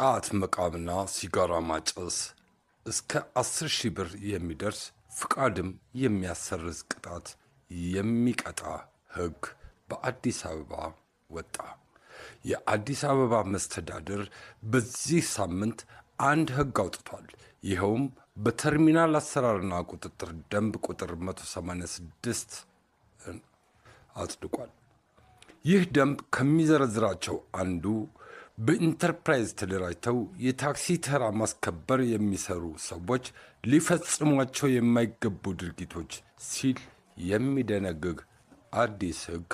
ጫት መቃምና ሲጋራ ማጨስ እስከ 10,000 ብር የሚደርስ ፍቃድም የሚያሰርዝ ቅጣት የሚቀጣ ሕግ በአዲስ አበባ ወጣ። የአዲስ አበባ መስተዳድር በዚህ ሳምንት አንድ ሕግ አውጥቷል። ይኸውም በተርሚናል አሰራርና ቁጥጥር ደንብ ቁጥር 186 አጽድቋል። ይህ ደንብ ከሚዘረዝራቸው አንዱ በኢንተርፕራይዝ ተደራጅተው የታክሲ ተራ ማስከበር የሚሰሩ ሰዎች ሊፈጽሟቸው የማይገቡ ድርጊቶች ሲል የሚደነግግ አዲስ ሕግ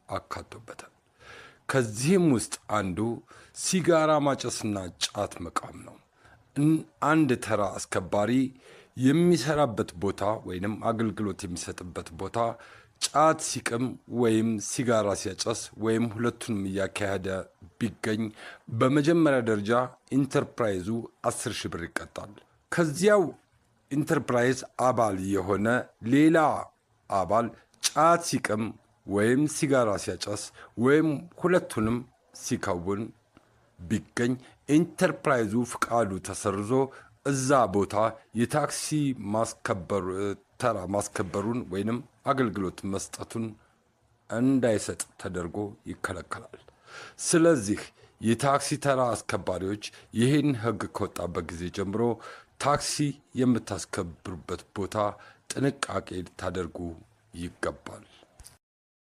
አካቶበታል። ከዚህም ውስጥ አንዱ ሲጋራ ማጨስና ጫት መቃም ነው። አንድ ተራ አስከባሪ የሚሰራበት ቦታ ወይንም አገልግሎት የሚሰጥበት ቦታ ጫት ሲቅም ወይም ሲጋራ ሲያጨስ ወይም ሁለቱንም እያካሄደ ቢገኝ በመጀመሪያ ደረጃ ኢንተርፕራይዙ 10,000 ብር ይቀጣል። ከዚያው ኢንተርፕራይዝ አባል የሆነ ሌላ አባል ጫት ሲቅም ወይም ሲጋራ ሲያጨስ ወይም ሁለቱንም ሲከውን ቢገኝ ኢንተርፕራይዙ ፍቃዱ ተሰርዞ እዛ ቦታ የታክሲ ተራ ማስከበሩን ወይንም አገልግሎት መስጠቱን እንዳይሰጥ ተደርጎ ይከለከላል። ስለዚህ የታክሲ ተራ አስከባሪዎች ይህን ሕግ ከወጣበት ጊዜ ጀምሮ ታክሲ የምታስከብሩበት ቦታ ጥንቃቄ ልታደርጉ ይገባል።